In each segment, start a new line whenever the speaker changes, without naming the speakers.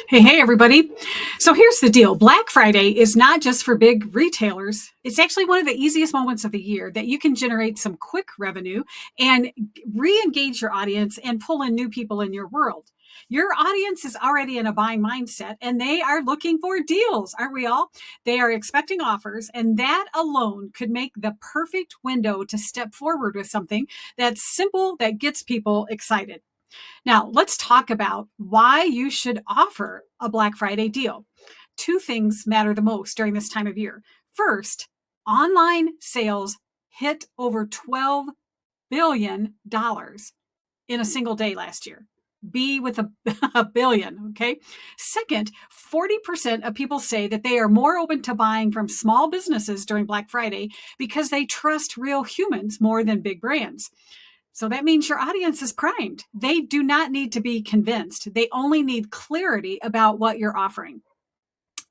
Hey, everybody. So here's the deal. Black Friday is not just for big retailers. It's actually one of the easiest moments of the year that you can generate some quick revenue and re-engage your audience and pull in new people in your world. Your audience is already in a buying mindset and they are looking for deals, aren't we all? They are expecting offers, and that alone could make the perfect window to step forward with something that's simple that gets people excited. Now, let's talk about why you should offer a Black Friday deal. Two things matter the most during this time of year. First, online sales hit over $12 billion in a single day last year. B with a billion, okay? Second, 40% of people say that they are more open to buying from small businesses during Black Friday because they trust real humans more than big brands. So that means your audience is primed. They do not need to be convinced. They only need clarity about what you're offering.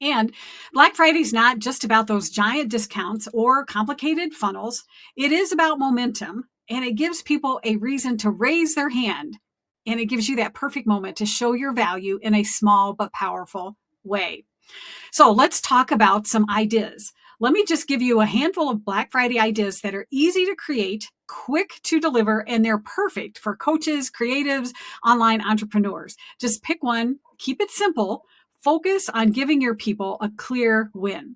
And Black Friday is not just about those giant discounts or complicated funnels. It is about momentum, and it gives people a reason to raise their hand. And it gives you that perfect moment to show your value in a small but powerful way. So let's talk about some ideas. Let me just give you a handful of Black Friday ideas that are easy to create, quick to deliver, and they're perfect for coaches, creatives, online entrepreneurs. Just pick one, keep it simple, focus on giving your people a clear win.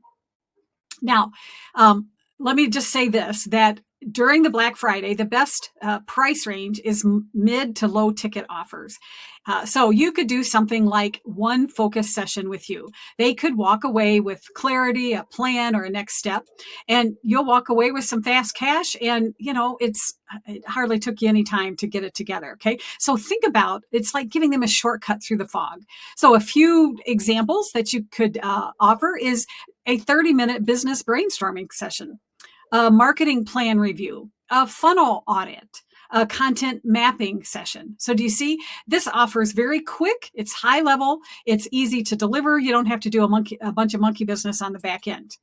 Now, let me just say this, that during the Black Friday, the best price range is mid to low ticket offers. So you could do something like one focus session with you. They could walk away with clarity, a plan, or a next step, and you'll walk away with some fast cash. And it hardly took you any time to get it together. Okay, so think about it's like giving them a shortcut through the fog. So a few examples that you could offer is a 30-minute business brainstorming session, a marketing plan review, a funnel audit, a content mapping session. So do you see? This offers very quick, it's high level, it's easy to deliver. You don't have to do a bunch of monkey business on the back end.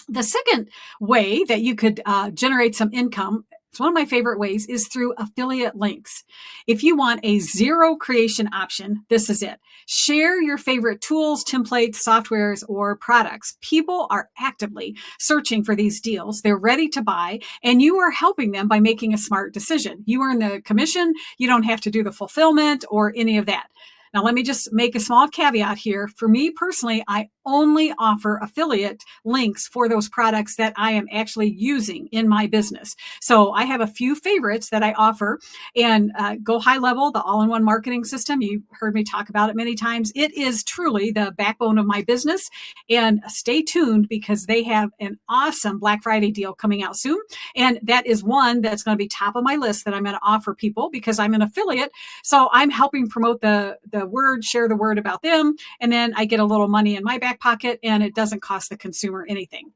The second way that you could generate some income, it's one of my favorite ways, is through affiliate links. If you want a zero creation option, this is it. Share your favorite tools, templates, softwares, or products. People are actively searching for these deals. They're ready to buy, and you are helping them by making a smart decision. You earn the commission. You don't have to do the fulfillment or any of that. Now, let me just make a small caveat here. For me personally, I only offer affiliate links for those products that I am actually using in my business. So I have a few favorites that I offer, and Go HighLevel, the all-in-one marketing system. You've heard me talk about it many times. It is truly the backbone of my business. And stay tuned because they have an awesome Black Friday deal coming out soon. And that is one that's going to be top of my list that I'm going to offer people because I'm an affiliate. So I'm helping promote the word, share the word about them. And then I get a little money in my back pocket and it doesn't cost the consumer anything.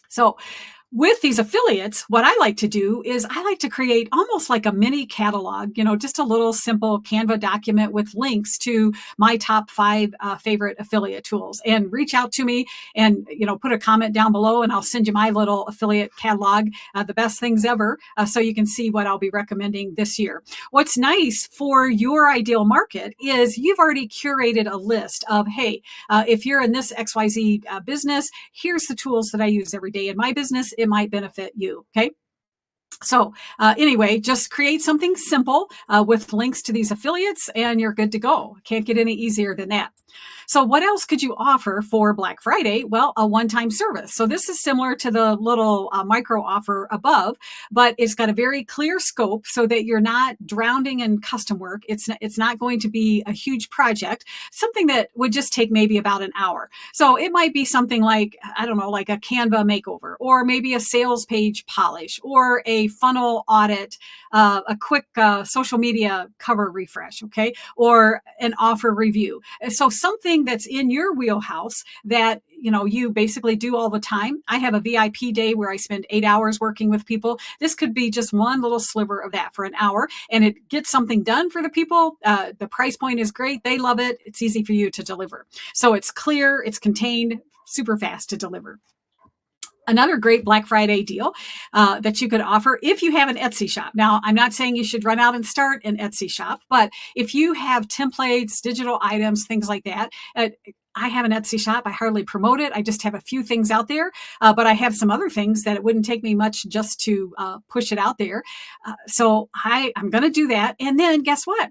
So with these affiliates, what I like to do is I like to create almost like a mini catalog, just a little simple Canva document with links to my top 5 favorite affiliate tools, and reach out to me and, put a comment down below and I'll send you my little affiliate catalog, the best things ever, so you can see what I'll be recommending this year. What's nice for your ideal market is you've already curated a list of, hey, if you're in this XYZ business, here's the tools that I use every day in my business. It might benefit you. Okay. So anyway, just create something simple with links to these affiliates and you're good to go. Can't get any easier than that. So what else could you offer for Black Friday? Well, a one-time service. So this is similar to the little micro offer above, but it's got a very clear scope so that you're not drowning in custom work. It's not going to be a huge project, something that would just take maybe about an hour. So it might be something like, I don't know, like a Canva makeover, or maybe a sales page polish, or a funnel audit, a quick social media cover refresh, okay, or an offer review. So something that's in your wheelhouse that you basically do all the time. I have a VIP day where I spend 8 hours working with people. This could be just one little sliver of that for an hour, and it gets something done for the people. The price point is great. They love it. It's easy for you to deliver. So it's clear, it's contained, super fast to deliver. Another great Black Friday deal that you could offer if you have an Etsy shop. Now, I'm not saying you should run out and start an Etsy shop, but if you have templates, digital items, things like that, I have an Etsy shop. I hardly promote it. I just have a few things out there, but I have some other things that it wouldn't take me much just to push it out there. So I'm going to do that. And then guess what?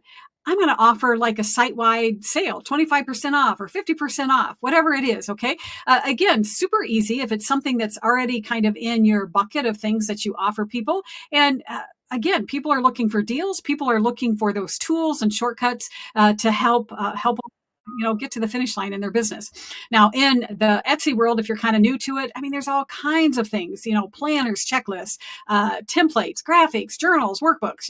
I'm going to offer like a site-wide sale, 25% off or 50% off, whatever it is. Okay. Again, super easy if it's something that's already kind of in your bucket of things that you offer people. And again, people are looking for deals. People are looking for those tools and shortcuts to help get to the finish line in their business. Now, in the Etsy world, if you're kind of new to it, I mean, there's all kinds of things, planners, checklists, templates, graphics, journals, workbooks,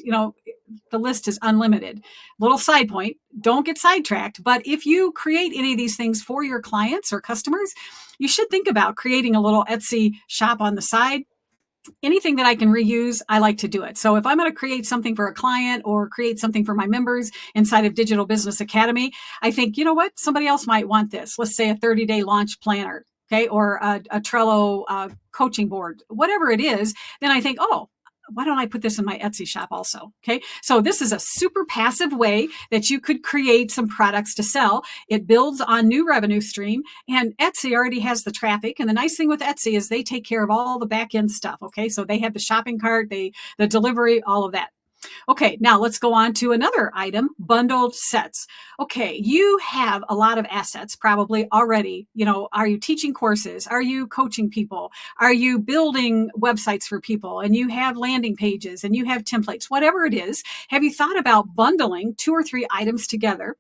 the list is unlimited. Little side point, don't get sidetracked. But if you create any of these things for your clients or customers, you should think about creating a little Etsy shop on the side. Anything that I can reuse, I like to do it. So if I'm going to create something for a client or create something for my members inside of Digital Business Academy, I think, you know what, somebody else might want this. Let's say a 30-day launch planner, okay, or a Trello coaching board, whatever it is. Then I think, oh, why don't I put this in my Etsy shop also? Okay. So this is a super passive way that you could create some products to sell. It builds on new revenue stream, and Etsy already has the traffic. And the nice thing with Etsy is they take care of all the back end stuff. Okay. So they have the shopping cart, the delivery, all of that. Okay, now let's go on to another item, bundled sets. Okay, you have a lot of assets probably already. Are you teaching courses? Are you coaching people? Are you building websites for people? And you have landing pages and you have templates, whatever it is. Have you thought about bundling 2 or 3 items together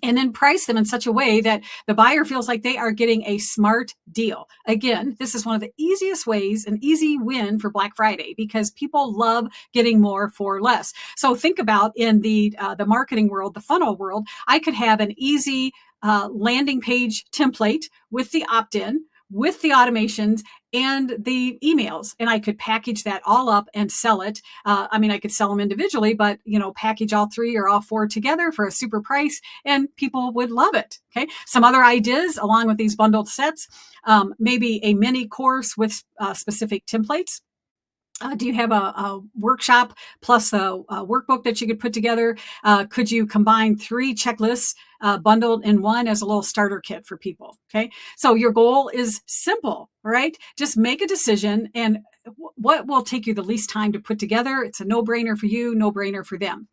and then price them in such a way that the buyer feels like they are getting a smart deal? Again, this is one of the easiest ways, an easy win for Black Friday, because people love getting more for less. So think about in the marketing world, the funnel world, I could have an easy landing page template with the opt-in, with the automations and the emails. And I could package that all up and sell it. I could sell them individually, but, package all 3 or all 4 together for a super price, and people would love it. Okay. Some other ideas along with these bundled sets, maybe a mini course with specific templates. Do you have a workshop plus a workbook that you could put together? Could you combine 3 checklists bundled in one as a little starter kit for people? Okay. So your goal is simple, right? Just make a decision, and what will take you the least time to put together. It's a no-brainer for you, no-brainer for them.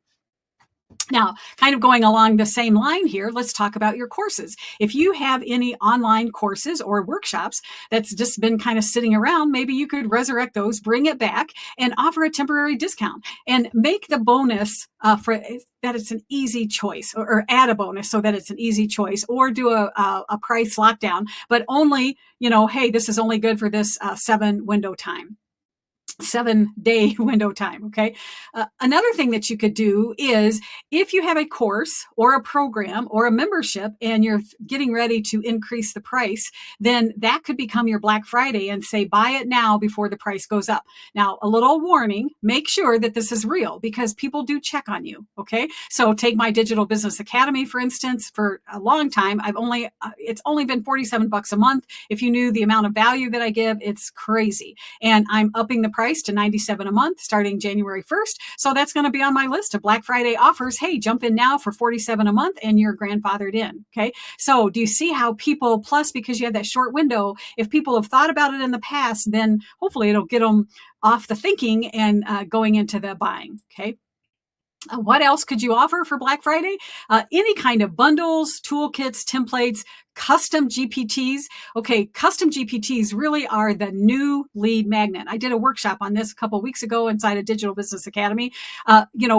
Now, kind of going along the same line here, let's talk about your courses. If you have any online courses or workshops that's just been kind of sitting around, maybe you could resurrect those, bring it back, and offer a temporary discount, and make the bonus for that it's an easy choice, or add a bonus so that it's an easy choice, or do a price lockdown, but only, hey, this is only good for this 7-day window time. Okay. Another thing that you could do is, if you have a course or a program or a membership and you're getting ready to increase the price, then that could become your Black Friday and say, buy it now before the price goes up. Now, a little warning, make sure that this is real, because people do check on you. Okay. So take my Digital Business Academy, for instance. For a long time, it's only been $47 a month. If you knew the amount of value that I give, it's crazy. And I'm upping the price to $97 a month starting January 1st. So that's going to be on my list of Black Friday offers. Hey, jump in now for $47 a month and you're grandfathered in. Okay. So do you see how people, plus because you have that short window, if people have thought about it in the past, then hopefully it'll get them off the thinking and going into the buying. Okay. What else could you offer for Black Friday? Any kind of bundles, toolkits, templates, custom GPTs. Okay, custom GPTs really are the new lead magnet. I did a workshop on this a couple of weeks ago inside a Digital Business Academy.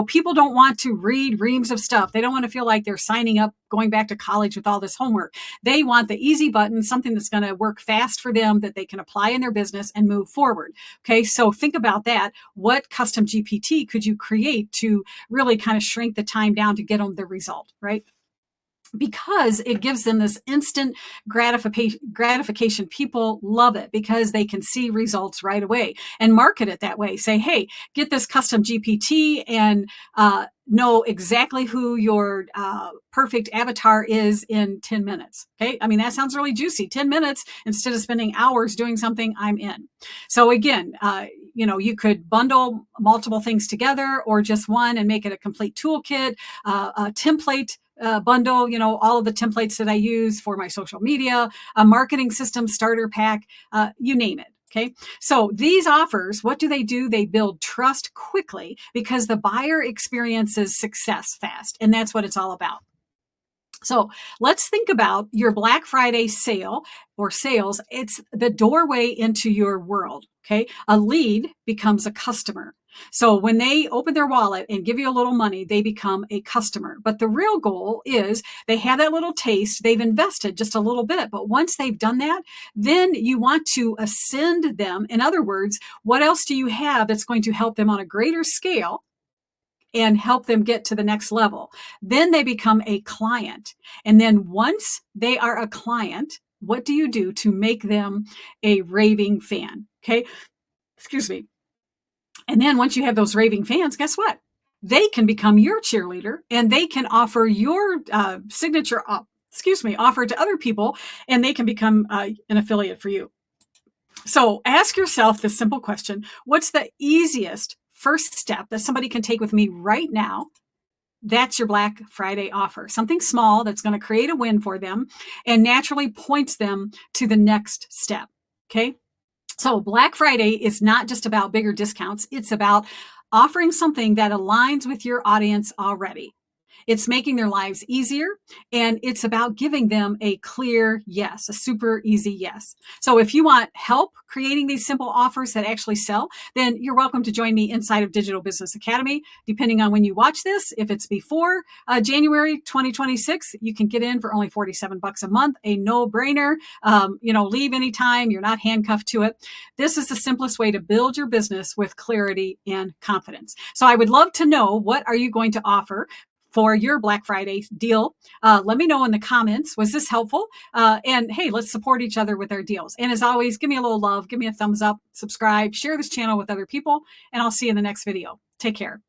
People don't want to read reams of stuff. They don't want to feel like they're signing up, going back to college with all this homework. They want the easy button, something that's going to work fast for them, that they can apply in their business and move forward. Okay, so think about that. What custom GPT could you create to really kind of shrink the time down to get them the result, right? Because it gives them this instant gratification. People love it because they can see results right away, and market it that way. Say, hey, get this custom GPT, and know exactly who your perfect avatar is in 10 minutes. Okay. I mean, that sounds really juicy. 10 minutes instead of spending hours doing something, I'm in. So again, you could bundle multiple things together or just one and make it a complete toolkit, a template bundle, all of the templates that I use for my social media, a marketing system starter pack, you name it. Okay. So these offers, what do? They build trust quickly because the buyer experiences success fast. And that's what it's all about. So let's think about your Black Friday sale or sales. It's the doorway into your world. Okay. A lead becomes a customer. So when they open their wallet and give you a little money, they become a customer. But the real goal is they have that little taste. They've invested just a little bit. But once they've done that, then you want to ascend them. In other words, what else do you have that's going to help them on a greater scale and help them get to the next level? Then they become a client. And then once they are a client, what do you do to make them a raving fan? Okay. Excuse me. And then once you have those raving fans, guess what? They can become your cheerleader and they can offer your signature offer to other people, and they can become an affiliate for you. So ask yourself this simple question: what's the easiest first step that somebody can take with me right now? That's your Black Friday offer. Something small that's going to create a win for them and naturally points them to the next step. Okay. So Black Friday is not just about bigger discounts. It's about offering something that aligns with your audience already. It's making their lives easier, and it's about giving them a clear yes, a super easy yes. So if you want help creating these simple offers that actually sell, then you're welcome to join me inside of Digital Business Academy. Depending on when you watch this, if it's before January 2026, you can get in for only $47 a month, a no-brainer. Leave anytime. You're not handcuffed to it. This is the simplest way to build your business with clarity and confidence. So I would love to know, what are you going to offer for your Black Friday deal? Let me know in the comments. Was this helpful? And hey, let's support each other with our deals. And as always, give me a little love, give me a thumbs up, subscribe, share this channel with other people, and I'll see you in the next video. Take care.